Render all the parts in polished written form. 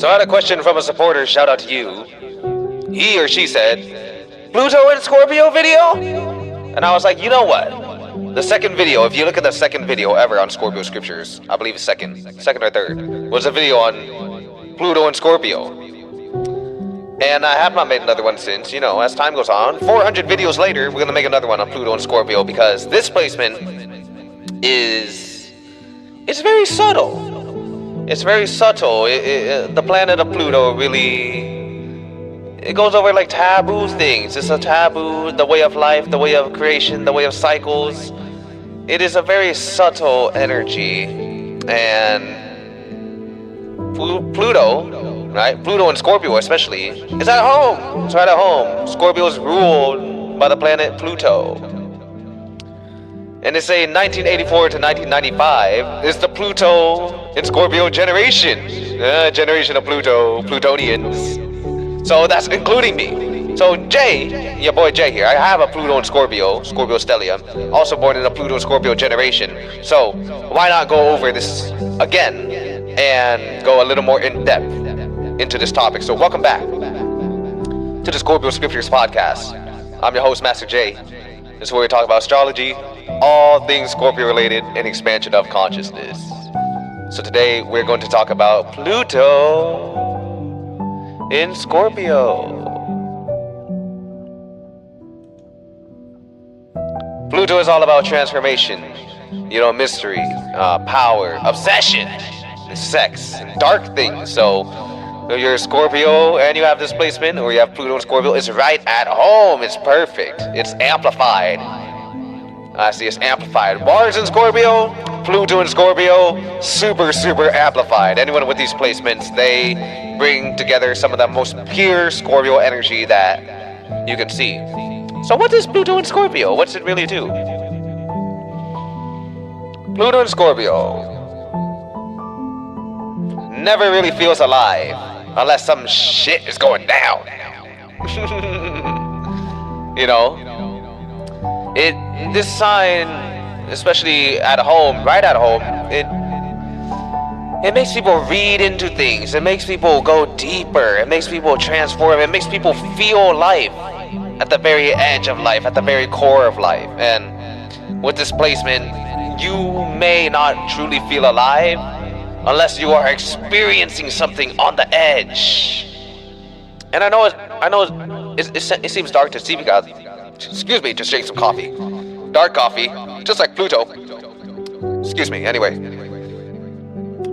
So I had a question from a supporter, shout out to you. He or she said, Pluto in Scorpio video? And I was like, you know what? The second video, if you look at the second video ever on Scorpio scriptures, I believe it's second or third, was a video on Pluto and Scorpio. And I have not made another one since, as time goes on. 400 videos later, we're going to make another one on Pluto and Scorpio because this placement it's very subtle. It's very subtle. The planet of Pluto really, it goes over like taboo things. It's a taboo, the way of life, the way of creation, the way of cycles. It is a very subtle energy. And Pluto, right? Pluto and Scorpio especially, is at home. It's right at home. Scorpio is ruled by the planet Pluto. And they say 1984 to 1995 is the Pluto and Scorpio generation. Generation of Plutonians. So that's including me. So Jay, your boy Jay here, I have a Pluto and Scorpio stellium, also born in the Pluto and Scorpio generation. So why not go over this again and go a little more in depth into this topic. So welcome back to the Scorpio Scriptures podcast. I'm your host, Master J. This is where we talk about astrology, all things Scorpio related, and expansion of consciousness. So today we're going to talk about Pluto in Scorpio. Pluto is all about transformation, mystery, power, obsession, sex, dark things. So if you're a Scorpio and you have this placement, or you have Pluto and Scorpio, it's right at home. It's perfect. It's amplified. I see it's amplified. Mars in Scorpio, Pluto in Scorpio, super, super amplified. Anyone with these placements, they bring together some of the most pure Scorpio energy that you can see. So what is Pluto in Scorpio? What's it really do? Pluto in Scorpio never really feels alive unless some shit is going down. This sign, especially at home, right at home, it makes people read into things. It makes people go deeper. It makes people transform. It makes people feel life at the very edge of life, at the very core of life. And with this placement, you may not truly feel alive unless you are experiencing something on the edge. And I know it seems dark to see because, excuse me, just drink some coffee. Dark coffee, just like Pluto. Excuse me, anyway.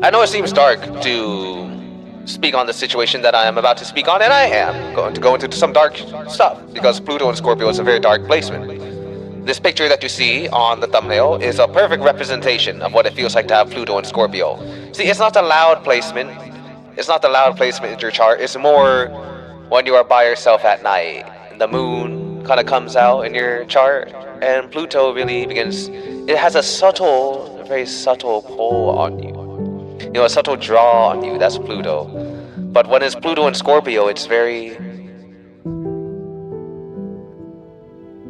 I know it seems dark to speak on the situation that I am about to speak on, and I am going to go into some dark stuff because Pluto and Scorpio is a very dark placement. This picture that you see on the thumbnail is a perfect representation of what it feels like to have Pluto and Scorpio. See, it's not the loud placement. It's not the loud placement in your chart. It's more when you are by yourself at night. The moon kind of comes out in your chart, and Pluto really begins. It has a very subtle pull on you. A subtle draw on you. That's Pluto. But when it's Pluto and Scorpio, it's very...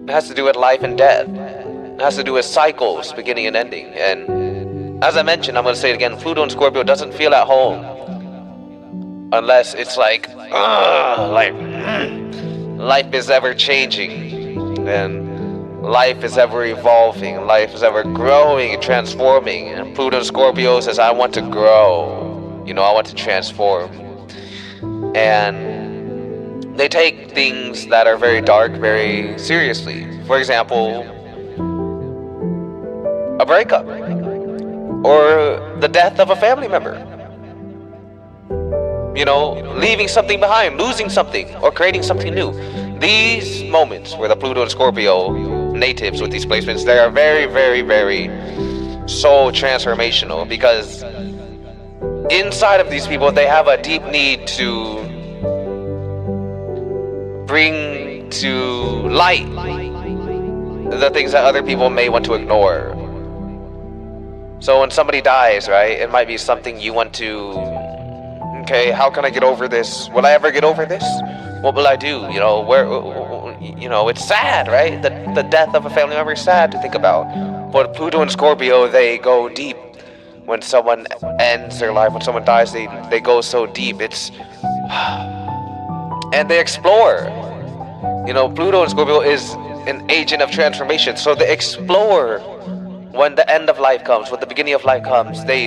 It has to do with life and death. It has to do with cycles, beginning and ending. And as I mentioned, I'm going to say it again, Pluto and Scorpio doesn't feel at home unless it's like life is ever changing, and life is ever evolving, life is ever growing and transforming. And Pluto and Scorpio says, I want to grow, I want to transform. And they take things that are very dark very seriously. For example, a breakup or the death of a family member. Leaving something behind, losing something, or creating something new. These moments where the Pluto and Scorpio natives with these placements, they are very, very, very soul transformational, because inside of these people, they have a deep need to bring to light the things that other people may want to ignore. So when somebody dies, right, it might be something you want to, okay, how can I get over this? Will I ever get over this? What will I do? It's sad, right? The death of a family member is sad to think about. But Pluto and Scorpio, they go deep when someone ends their life, when someone dies, they go so deep. And they explore. Pluto in Scorpio is an agent of transformation. So they explore when the end of life comes, when the beginning of life comes. They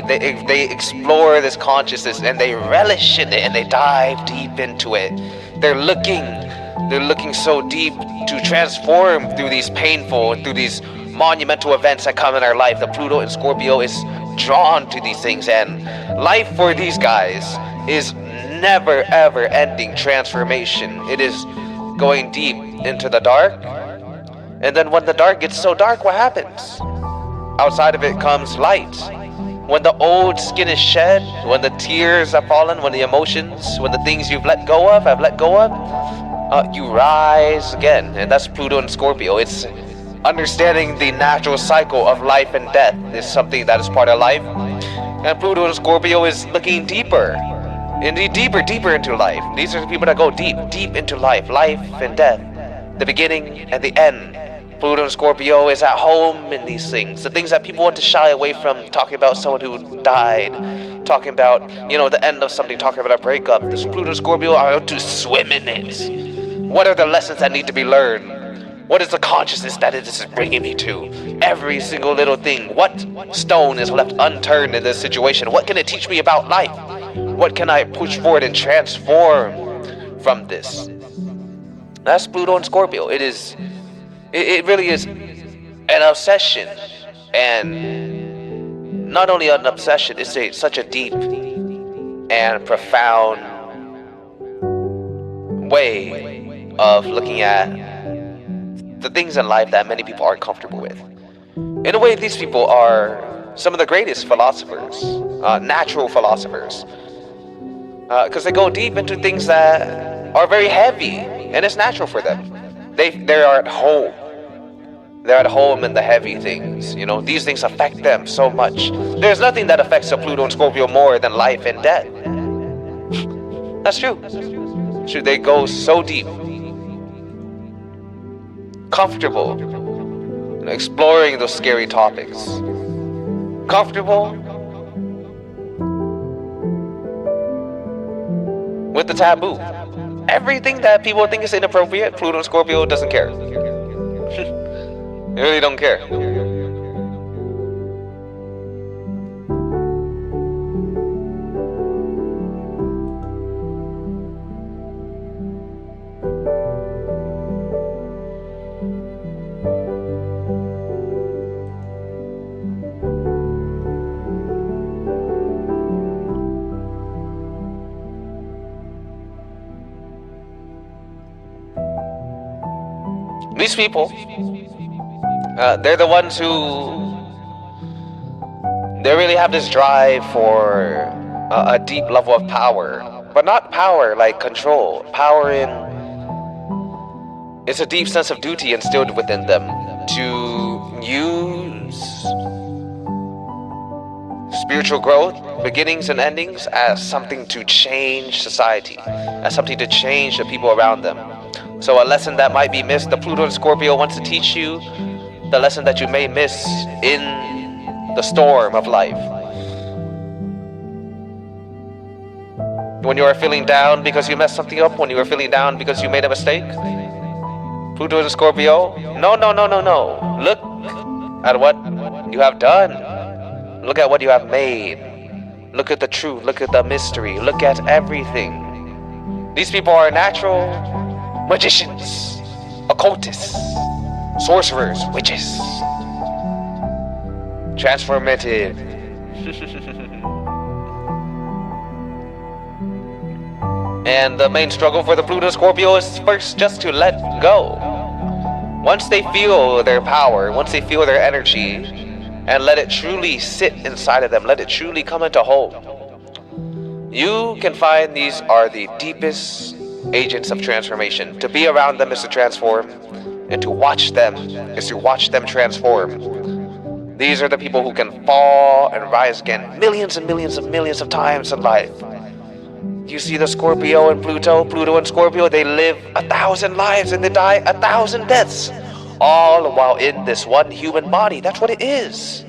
explore this consciousness and they relish in it and they dive deep into it. They're looking so deep to transform through these painful, through these monumental events that come in our life. The Pluto in Scorpio is drawn to these things, and life for these guys is never ever ending transformation. It is going deep into the dark, and then when the dark gets so dark, what happens? Outside of it comes light. When the old skin is shed, when the tears have fallen, when the emotions, when the things you've let go of have let go of, you rise again. And that's Pluto and Scorpio. It's understanding the natural cycle of life and death is something that is part of life. And Pluto and Scorpio is looking deeper, indeed deeper into life. These are the people that go deep into life and death, the beginning and the end. Pluto and Scorpio is at home in these things, the things that people want to shy away from, talking about someone who died, talking about, the end of something, talking about a breakup. This Pluto and Scorpio are out to swim in it. What are the lessons that need to be learned? What is the consciousness that it is bringing me to? Every single little thing. What stone is left unturned in this situation? What can it teach me about life? What can I push forward and transform from this? That's Pluto and Scorpio. It really is an obsession, and not only an obsession, it's such a deep and profound way of looking at the things in life that many people aren't comfortable with. In a way, these people are some of the greatest philosophers, natural philosophers, because they go deep into things that are very heavy, and it's natural for them. They are at home. They're at home in the heavy things. These things affect them so much. There's nothing that affects a Pluto and Scorpio more than life and death. That's true. They go so deep. Comfortable. Exploring those scary topics. Comfortable with the taboo. Everything that people think is inappropriate, Pluto and Scorpio doesn't care. They really don't care. These people, they're the ones who they really have this drive for a deep level of power, but not power like control. Power it's a deep sense of duty instilled within them to use spiritual growth, beginnings and endings, as something to change society, as something to change the people around them. So a lesson that might be missed, the Pluto and Scorpio wants to teach you the lesson that you may miss in the storm of life. When you are feeling down because you messed something up, when you are feeling down because you made a mistake, Pluto and Scorpio, no. Look at what you have done. Look at what you have made. Look at the truth. Look at the mystery. Look at everything. These people are natural magicians, occultists, sorcerers, witches, transformative. And the main struggle for the Pluto Scorpio is first just to let go. Once they feel their power, once they feel their energy, and let it truly sit inside of them, let it truly come into home, you can find these are the deepest agents of transformation. To be around them is to transform, and to watch them is to watch them transform. These are the people who can fall and rise again millions and millions and millions of times in life. You see the Scorpio and Pluto and Scorpio, they live 1,000 lives and they die 1,000 deaths, all while in this one human body. That's what it is.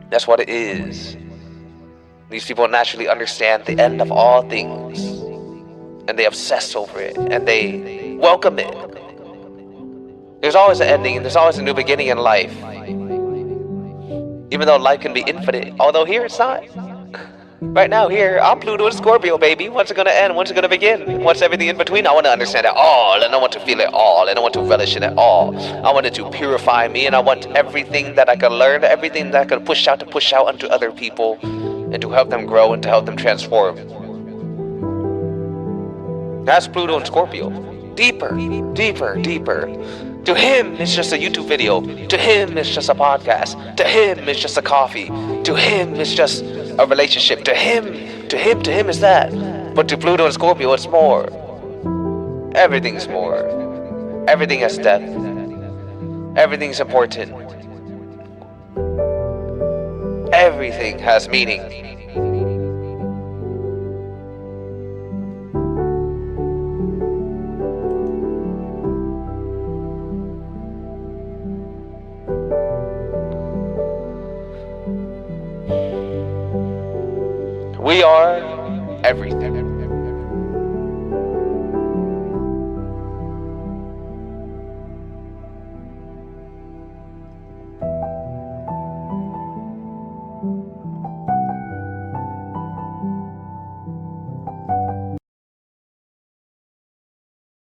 That's what it is. These people naturally understand the end of all things, and they obsess over it, and they welcome it. There's always an ending, and there's always a new beginning in life. Even though life can be infinite, although here it's not. Right now, here, I'm Pluto and Scorpio, baby. When's it gonna end? When's it gonna begin? What's everything in between? I want to understand it all, and I want to feel it all, and I want to relish in it all. I want it to purify me, and I want everything that I can learn, everything that I can push out to push out onto other people, and to help them grow and to help them transform. That's Pluto and Scorpio. Deeper, deeper, deeper. To him, it's just a YouTube video. To him, it's just a podcast. To him, it's just a coffee. To him, it's just a relationship. To him, is that. But to Pluto and Scorpio, it's more. Everything's more. Everything has depth. Everything's important. Everything has meaning. We are